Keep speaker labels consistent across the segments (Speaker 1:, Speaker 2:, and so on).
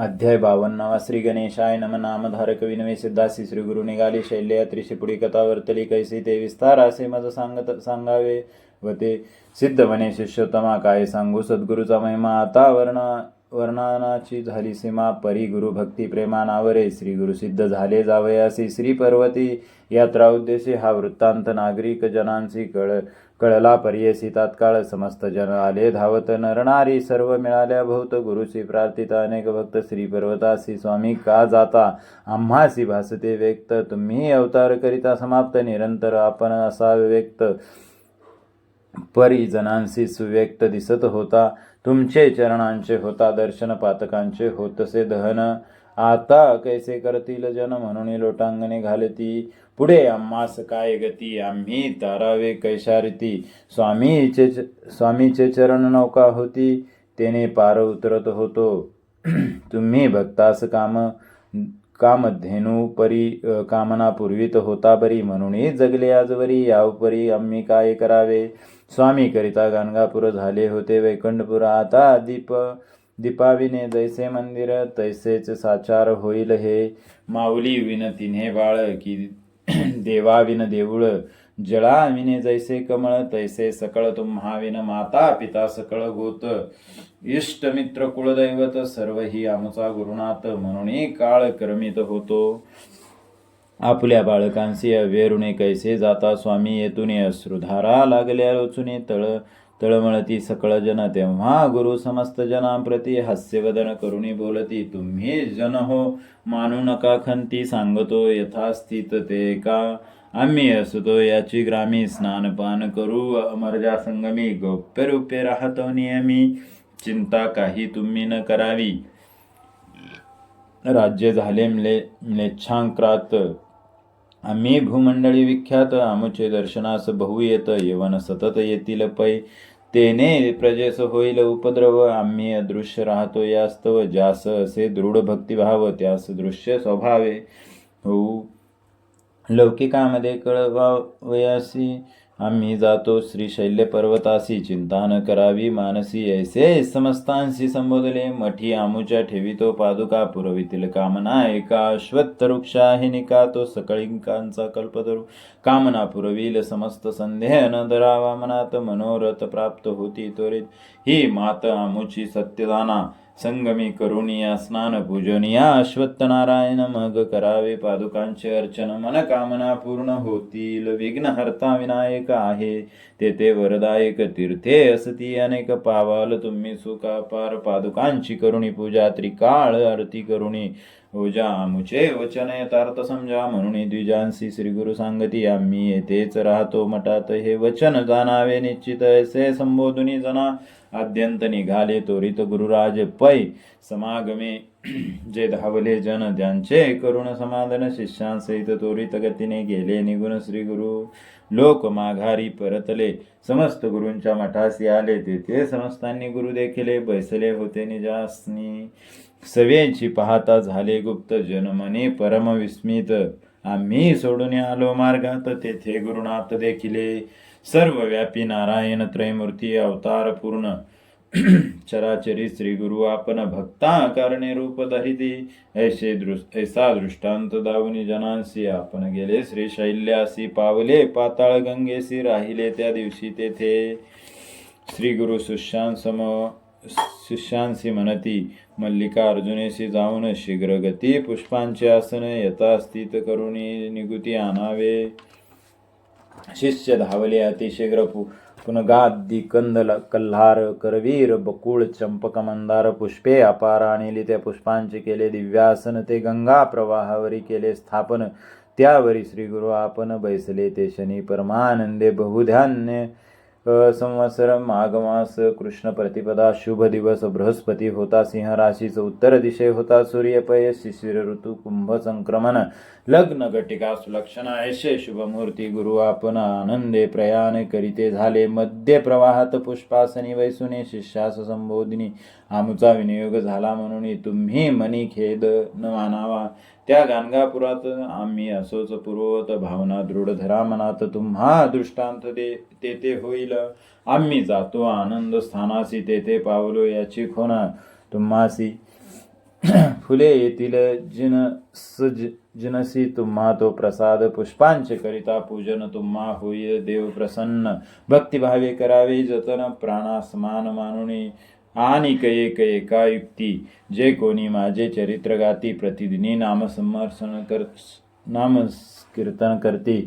Speaker 1: अध्याय 52 श्री गणेशाय नम. नामधारक विनवे सिद्धासी श्री गुरु निघाली शैल्यात्रीशी पुढी कथा वर्तली कैसी ते विस्तार असे मज सांगावे व ते सिद्ध म्हणे शिष्योत्तमा काय सांगू सद्गुरूचा महिमा आता वर्णनाची झाली सीमा परी गुरु भक्ती प्रेमानावरे श्री गुरु सिद्ध झाले जावयासी श्री पर्वती यात्रा उद्देशी हा वृत्तांत नागरिक जनांची कळला पर्यसी तात्काळ समस्त जन आले धावत नरणारी सर्व मिळाल्या भूत गुरुची प्रार्थित अनेक भक्त श्री पर्वतासी स्वामी का जाता आम्हासी भासते व्यक्त तुम्ही अवतार करिता समाप्त निरंतर आपण असा व्यक्त परिजनांशी सुव्यक्त दिसत होता तुमचे चरणांचे होता दर्शन पातकांचे होतसे दहन आता कैसे करतील जन म्हणून लोटांगणे घालती पुढे आम्हास काय गती आम्ही तारावे कैशारिती स्वामीचे चरण नौका होती तेने पार उतरत होतो तुम्ही भक्तास कामधेनू परी कामना पुरवित होता बरी म्हणून जगले आजवरी यावपरी आम्ही काय करावे स्वामी करिता गाणगापूर झाले होते वैकुंठपुर आता दीपाविने जैसे मंदिर तैसेच साचार होईल हे माऊली विन तिन्हे बाळ की देवाविन देऊळ जळाविने जैसे कमळ तैसे सकळ तुम्हाविन माता पिता सकळ गोत इष्ट मित्र कुलदैवत सर्व ही आमचा गुरुनाथ म्हणून काळ कर्मित होतो आपल्या बाळकांशी अवेरुणे कैसे जाता स्वामी येतून अश्रुधारा लागल्या रोचुने तळमळती सकळ जन तेव्हा गुरु समस्त जनांप्रती हास्यवदन करुणी बोलती तुम्ही जन हो मानू नका खंती सांगतो यथास्थित ते का आम्ही असतो याची ग्रामी स्नानपान करू अमरजा संगमी गौप्य रूपे राहतो नियमी चिंता काही तुम्ही न करावी राज्य झाले म्लेच्छांक्रात आम्ही भूमंडळी विख्यात आमुचे दर्शनास बहु येत यवन सतत येतील पै तेने प्रजेस होईल उपद्रव आम्ही अदृश्य राहतो यास्तव ज्यास असे दृढ भक्तिभाव त्यास दृश्य स्वभावे होऊ लौकिकामध्ये कळवावयासी आम्ही जातो श्रीशैल्य पर्वतासी चिंता न करावी मानसी ऐसे समस्तांशी संबोधले मठी आमुच्या ठेवितो पादुका पुरवितील कामना एका अश्वत्थ वृक्षाहिनिका तो सकळिंकांचा कल्पतरू कामना पुरविल समस्त संदेह न धरावा मनात मनोरथ प्राप्त होती त्वरित ही मात आमुची सत्यदाना संगमी करुणिया स्नान पूजनिया अश्वत्थ नारायण मग करावे पादुकांचे अर्चन मन कामना पूर्ण होतील विघ्नहर्ता विनायक आहे तेथे वरदायक तीर्थे असती अनेक पावाल तुम्ही सुखापार पादुकांची करुणी पूजा त्रिकाळ आरती करुणी ओजा आमुचे वचन यथार्थ समजा म्हणून द्विजांशी श्री गुरु सांगती आम्ही येथेच राहतो मठात हे वचन जाणावे निश्चित असे संबोधुनी जना आद्यंत निघाले त्वरित गुरुराज पै समागमे जे धावले जन ज्यांचे करुण समाधान शिष्यांसहित त्वरित गतीने गेले निघून श्री गुरु लोक माघारी परतले समस्त गुरूंच्या मठासी आले तेथे समस्तांनी गुरु देखिले बैसले होते निजासनी सवेची पाहता झाले गुप्त जनमने परम विस्मित आम्ही सोडून आलो मार्गात तेथे गुरुनाथ देखिले सर्वव्यापी नारायण त्रयमूर्ती अवतार पूर्ण चराचरी श्री गुरु आपण भक्ता कारणे रूप धरिती ऐसा दृष्टांत दावनी जनांसी आपण गेले श्री शैल्यासी पावले पाताळ गंगेसी राहिले त्या दिवशी तेथे श्री गुरु शिष्यांसी म्हणती मल्लिका अर्जुनेशी जाऊन शीघ्र गती पुष्पांचे आसन यथास्थित करुणी निगुती आणावे शिष्य धावले अतिशीघ्र पुनगादी कंदल कल्हार करवीर बकुळ चंपक मंदार पुष्पे अपार आणली त्या पुष्पांचे केले दिव्यासन ते गंगा प्रवाहावरी केले स्थापन त्यावरी श्री गुरु आपण बैसले ते शनी परमानंदे बहुधान्य संवत्सर माघमास कृष्ण प्रतिपदा शुभ दिवस बृहस्पती होता सिंह राशीचा उत्तर दिशे होता सूर्यपय शिशिर ऋतू कुंभ संक्रमण लग्न घटिका सुलक्षण ऐशे शुभमूर्ती गुरु आपण आनंदे प्रयाण करीते झाले मध्य प्रवाहात पुष्पासनी वैसुने शिष्यास संबोधिनी आमुचा विनियोग झाला म्हणून तुम्ही मनी खेद न मानावा त्या गाणगापुरात आम्ही असोच पूर्ववत भावना दृढ धरा मनात तुम्हा दृष्टांत तेथे होईल आम्ही जातो आनंद स्थानासी तेथे पावलो याची खोना तुम्हासी फुले येतील जिनसी तुम्हा तो प्रसाद, पुष्पांचे करिता पूजन तुम्हा होय देव प्रसन्न. भक्तिभावे करावे जतन, प्राणासमान मानुनी आणि एका युक्ती. जे कोणी माझे चरित्र गाती, प्रतिदिनी नाम कीर्तन करती,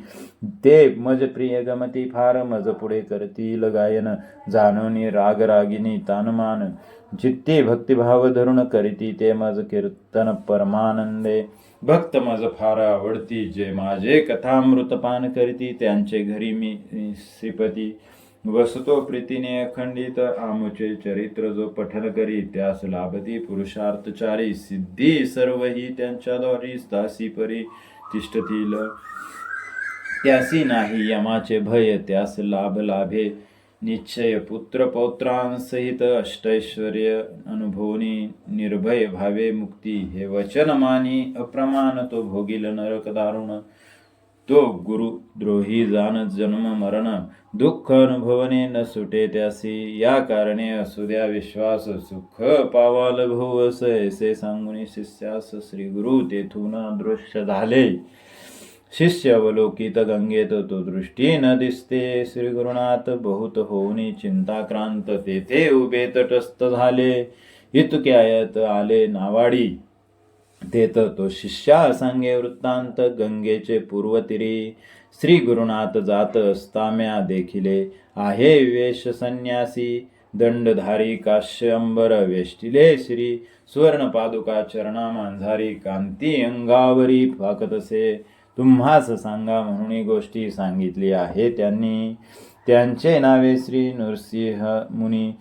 Speaker 1: ते मज प्रिय गमती फार. मज पुढे करतील गायन, जाणूनी राग रागिनी तानमान. चित्ती भक्तिभाव धरून करीती, ते मज कीर्तन परमानंदे. भक्त मज फार आवडती, जे माझे कथामृतपान करीती, त्यांचे घरी मी श्रीपती. वसतो प्रीतीने अखंडित, आमुचे चरित्र जो पठन करी, त्यास लाभती पुरुषार्थचारी. सिद्धी सर्वही त्यांच्याद्वारी, दासी परी तिष्ठतील. त्यासी नाही यमाचे भय, त्यास लाभ लाभे निश्चय. पुत्र पौत्रांसहित अष्टैश्वर्य अनुभवनी, निर्भय भावे मुक्ती. हे वचन मानी अप्रमाण, तो भोगील नरक दारुण. तो गुरुद्रोही जाण जन्म मरण, दुःख अनुभवने न सुटे त्यासी. या कारणे असू द्या विश्वास, सुख पावाल भोवस. ऐसे सांगून शिष्यास श्री गुरु तेथून दृश्य झाले. शिष्य अवलोकित गंगेत, तो दृष्टी न दिसते. श्री गुरुनाथ बहुत होऊनी चिंताक्रांत, तेथे उभे तटस्थ झाले. इतक्यात आले नावाडी, तेथ तो शिष्या सांगे वृत्तांत. गंगेचे पूर्वतीरी श्री गुरुनाथ जात असताम्या देखिले. आहे वेश संन्यासी, दंडधारी काश्यंबर वेष्टिले श्री. सुवर्ण पादुका चरणा मांझारी, कांती अंगावरी फाकतसे. तुम्हास सांगा म्हणून गोष्टी सांगितली आहे त्यांनी. त्यांचे नावे श्री नृसिंह मुनी,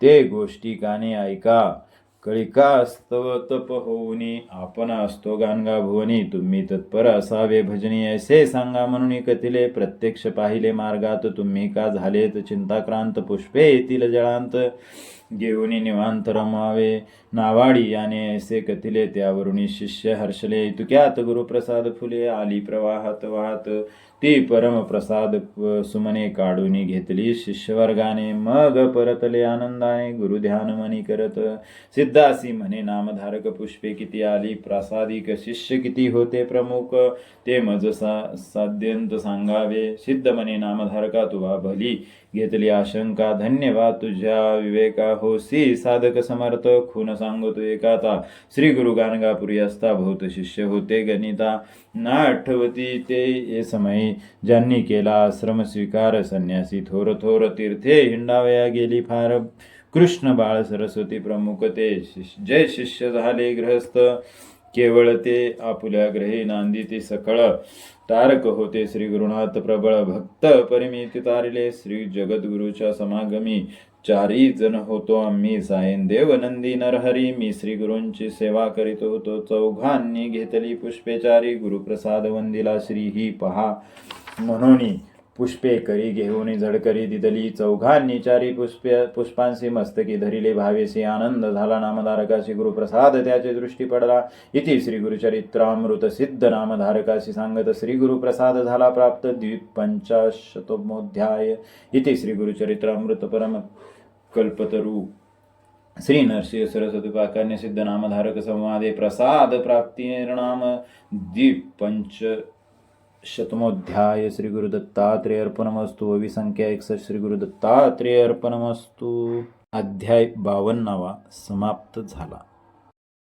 Speaker 1: ते गोष्टी काने ऐका. कळिका स्तव तप होऊनी, आपण असतो गानगा भुवनी. तुम्ही तत्पर असावे भजनी, ऐसे सांगा म्हणून कथिले. प्रत्यक्ष पाहिले मार्गात, तुम्ही का झालेत चिंताक्रांत. पुष्पे येतील जळांत, घेऊनी निवांत रमावे. नावाडी याने ऐसे कथिले, त्यावरुणी शिष्य हर्षले. इतक्यात गुरुप्रसाद फुले आली प्रवाहात वाहत. ती परमप्रसाद सुमने काढून घेतली शिष्यवर्गाने. मग परतले आनंदाने गुरुध्यान मनी करत. सिद्धासी म्हणे नामधारक, पुष्पे किती आली प्रसादिक. शिष्य किती होते प्रमुख, ते मज साध्यंत सांगावे. सिद्ध म्हणे नामधारका, तुवा भली घेतली आशंका. धन्यवाद तुझ्या विवेका, होसी साधक समर्थ. खून सांगतो एकाता, श्री गुरु गाणगापुरी असता. बहुत शिष्य होते गणिता, ना आठवती ते समयी. ज्यांनी केला आश्रम स्वीकार, संन्यासी थोर थोर. तीर्थे हिंडावया गेली फार, कृष्ण बाळ सरस्वती प्रमुख ते. जय शिष्य झाले गृहस्थ, केवळ ते आपुल्या ग्रही. नांदिती सकळ तारक होते श्री गुरुनाथ प्रबळ. भक्त परिमिती तारिले, श्री जगद्गुरुच्या समागमी. 4 जण होतो आम्ही, सायन देव नंदी नरहरी. मी श्री गुरूंची सेवा करीत होतो, 4घांनी घेतली पुष्पे 4. गुरुप्रसाद वंदिला श्री ही पहा म्हणून. पुष्पे करी घेऊन झडकरी दिदली, 4घांनी 4 पुष्पांशी मस्तकी धरिले. भावेशी आनंद झाला नामधारकाशी, गुरुप्रसाद त्याचे दृष्टी पडला. इति श्री गुरुचरित्रामृत सिद्ध नामधारकाशी सांगत. श्री गुरुप्रसाद झाला प्राप्त. 55मोऽध्याय. इति श्री गुरुचरित्रामृत परम कल्पतरू श्री नरसिंह सरस्वती पाकान्य सिद्ध नामधारक संवादे प्रसाद प्राप्ती निर्णाम 55मोऽध्याय. श्री गुरुदत्तात्रेय अर्पणमस्तु. संख्या 61. श्री गुरुदत्तात्रेय अर्पणमस्तु. अध्याय 52 समाप्त झाला.